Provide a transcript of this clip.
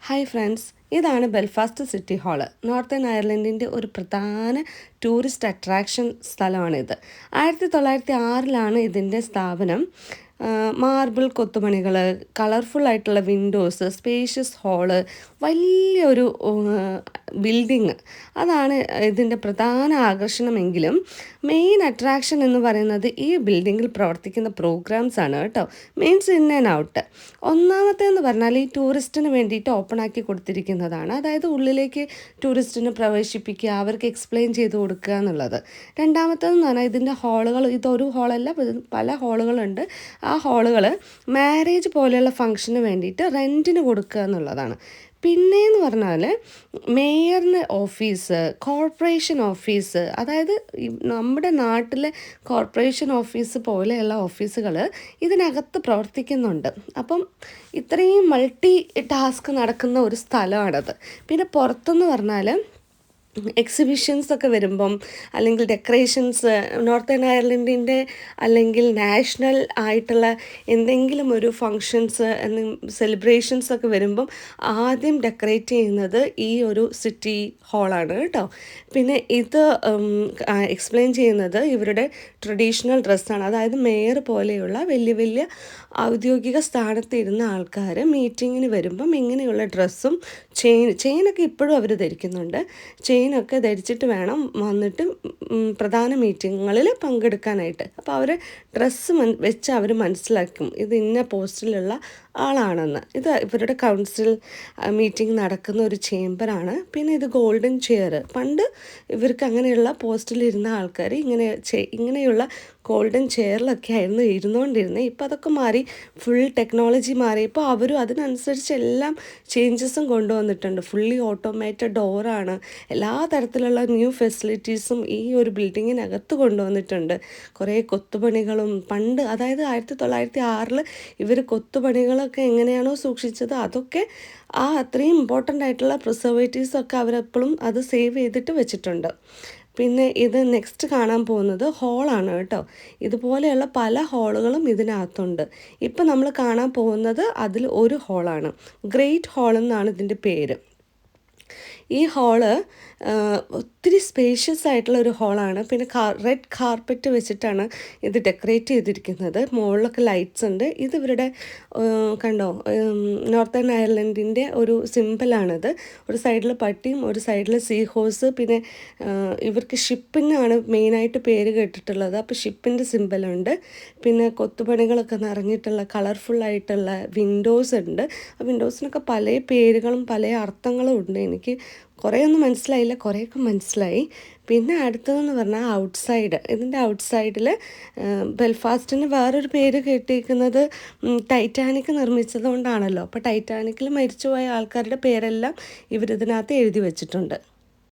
Hi friends, ഇതാണ് Belfast city hall. Northern അയർലൻഡിൻ്റെ ഒരു പ്രധാന ടൂറിസ്റ്റ് അട്രാക്ഷൻ സ്ഥലമാണിത്. 1906 ഇതിൻ്റെ സ്ഥാപനം. മാർബിൾ കൊത്തുപണികൾ, കളർഫുള്ളായിട്ടുള്ള വിൻഡോസ്, സ്പേഷ്യസ് ഹാള്, വലിയൊരു ബിൽഡിങ്, അതാണ് ഇതിൻ്റെ പ്രധാന ആകർഷണമെങ്കിലും മെയിൻ അട്രാക്ഷൻ എന്ന് പറയുന്നത് ഈ ബിൽഡിങ്ങിൽ പ്രവർത്തിക്കുന്ന പ്രോഗ്രാംസാണ് കേട്ടോ. Means in and out. ഒന്നാമത്തേന്ന് പറഞ്ഞാൽ ഈ ടൂറിസ്റ്റിന് വേണ്ടിയിട്ട് ഓപ്പൺ ആക്കി കൊടുത്തിരിക്കുന്നതാണ്. അതായത് ഉള്ളിലേക്ക് ടൂറിസ്റ്റിനെ പ്രവേശിപ്പിക്കുക, അവർക്ക് എക്സ്പ്ലെയിൻ ചെയ്ത് കൊടുക്കുക എന്നുള്ളത്. രണ്ടാമത്തേതെന്ന് പറഞ്ഞാൽ ഇതിൻ്റെ ഹാളുകൾ, ഇതൊരു ഹാളല്ല, പല ഹാളുകളുണ്ട്. ആ ഹാളുകൾ മാരേജ് പോലെയുള്ള ഫംഗ്ഷന് വേണ്ടിയിട്ട് റെൻറ്റിന് കൊടുക്കുക എന്നുള്ളതാണ്. പിന്നെയെന്ന് പറഞ്ഞാൽ മേയറിൻ്റെ ഓഫീസ്, കോർപ്പറേഷൻ ഓഫീസ്, അതായത് നമ്മുടെ നാട്ടിലെ കോർപ്പറേഷൻ ഓഫീസ് പോലെയുള്ള ഓഫീസുകൾ ഇതിനകത്ത് പ്രവർത്തിക്കുന്നുണ്ട്. അപ്പം ഇത്രയും മൾട്ടി ടാസ്ക് നടക്കുന്ന ഒരു സ്ഥലമാണത്. പിന്നെ പുറത്തെന്ന് പറഞ്ഞാൽ എക്സിബിഷൻസൊക്കെ വരുമ്പം, അല്ലെങ്കിൽ ഡെക്കറേഷൻസ്, നോർത്തേൺ അയർലൻഡിൻ്റെ അല്ലെങ്കിൽ നാഷണൽ ആയിട്ടുള്ള എന്തെങ്കിലും ഒരു ഫങ്ഷൻസ്, സെലിബ്രേഷൻസൊക്കെ വരുമ്പം ആദ്യം ഡെക്കറേറ്റ് ചെയ്യുന്നത് ഈ ഒരു സിറ്റി ഹാളാണ് കേട്ടോ. പിന്നെ ഇത് എക്സ്പ്ലെയിൻ ചെയ്യുന്നത് ഇവരുടെ ട്രഡീഷണൽ ഡ്രസ്സാണ്. അതായത് മേയർ പോലെയുള്ള വലിയ വലിയ ഔദ്യോഗിക സ്ഥാനത്ത് ഇരുന്ന ആൾക്കാർ മീറ്റിങ്ങിന് വരുമ്പം ഇങ്ങനെയുള്ള ഡ്രസ്സും ചെയിനൊക്കെ ഇപ്പോഴും അവർ ധരിക്കുന്നുണ്ട്. ചെയിനൊക്കെ ധരിച്ചിട്ട് വേണം വന്നിട്ട് പ്രധാന മീറ്റിങ്ങുകളിൽ പങ്കെടുക്കാനായിട്ട്. അപ്പോൾ അവർ ഡ്രസ്സ് വെച്ച് അവർ മനസ്സിലാക്കും ഇത് ഇന്ന പോസ്റ്റിലുള്ള ആളാണെന്ന്. ഇത് ഇവരുടെ കൗൺസിൽ മീറ്റിംഗ് നടക്കുന്ന ഒരു ചേംബറാണ്. പിന്നെ ഇത് ഗോൾഡൻ ചെയർ. പണ്ട് ഇവർക്ക് അങ്ങനെയുള്ള പോസ്റ്റിലിരുന്ന ആൾക്കാർ ഇങ്ങനെയുള്ള ഗോൾഡൻ ചെയറിലൊക്കെ ആയിരുന്നു ഇരുന്നുകൊണ്ടിരുന്നത്. ഇപ്പോൾ അതൊക്കെ മാറി, ഫുൾ ടെക്നോളജി മാറിയപ്പോൾ അവരും അതിനനുസരിച്ച് എല്ലാം ചേഞ്ചസും കൊണ്ടുവന്നിട്ടുണ്ട്. ഫുള്ളി ഓട്ടോമേറ്റഡ് ഡോറാണ്. എല്ലാ തരത്തിലുള്ള ന്യൂ ഫെസിലിറ്റീസും ഈ ഒരു ബിൽഡിങ്ങിനകത്ത് കൊണ്ടുവന്നിട്ടുണ്ട്. കുറേ കൊത്തുപണികളും പണ്ട്, അതായത് 1906 ഇവർ കൊത്തുപണികളൊക്കെ എങ്ങനെയാണോ സൂക്ഷിച്ചത് അതൊക്കെ അത്രയും ഇമ്പോർട്ടൻ്റ് ആയിട്ടുള്ള പ്രിസർവേറ്റീവ്സൊക്കെ അവരെപ്പോഴും അത് സേവ് ചെയ്തിട്ട് വെച്ചിട്ടുണ്ട്. പിന്നെ ഇത് നെക്സ്റ്റ് കാണാൻ പോകുന്നത് ഹാളാണ് കേട്ടോ. ഇതുപോലെയുള്ള പല ഹാളുകളും ഇതിനകത്തുണ്ട്. ഇപ്പം നമ്മൾ കാണാൻ പോകുന്നത് അതിൽ ഒരു ഹാളാണ്. ഗ്രേറ്റ് ഹാൾ എന്നാണ് ഇതിൻ്റെ പേര്. ഈ ഹാള് ഒത്തിരി സ്പേഷ്യസ് ആയിട്ടുള്ള ഒരു ഹാളാണ്. പിന്നെ റെഡ് കാർപ്പറ്റ് വെച്ചിട്ടാണ് ഇത് ഡെക്കറേറ്റ് ചെയ്തിരിക്കുന്നത്. മുകളിലൊക്കെ ലൈറ്റ്സ് ഉണ്ട്. ഇത് ഇവരുടെ കണ്ടോ, നോർത്തേൺ അയർലൻഡിൻ്റെ ഒരു സിമ്പിളാണിത്. ഒരു സൈഡിൽ പട്ടിയും ഒരു സൈഡിൽ സീ ഹോഴ്സ്. പിന്നെ ഇവർക്ക് ഷിപ്പിനാണ് മെയിനായിട്ട് പേര് കേട്ടിട്ടുള്ളത്. അപ്പോൾ ഷിപ്പിൻ്റെ സിമ്പിളുണ്ട്. പിന്നെ കൊത്തുപണികളൊക്കെ നിറഞ്ഞിട്ടുള്ള കളർഫുള്ളായിട്ടുള്ള വിൻഡോസ് ഉണ്ട്. ആ വിൻഡോസിനൊക്കെ പല പേരുകളും പല അർത്ഥങ്ങളും ഉണ്ട്. എനിക്ക് കുറേയൊന്നും മനസ്സിലായില്ല, കുറേയൊക്കെ മനസ്സിലായി. പിന്നെ അടുത്തതെന്ന് പറഞ്ഞാൽ ഔട്ട്സൈഡ്. ഇതിൻ്റെ ഔട്ട്സൈഡിൽ ബെൽഫാസ്റ്റിന് വേറൊരു പേര് കേട്ടിരിക്കുന്നത് ടൈറ്റാനിക് നിർമ്മിച്ചത് കൊണ്ടാണല്ലോ. അപ്പോൾ ടൈറ്റാനിക്കിൽ മരിച്ചുപോയ ആൾക്കാരുടെ പേരെല്ലാം ഇവരിതിനകത്ത് എഴുതി വെച്ചിട്ടുണ്ട്.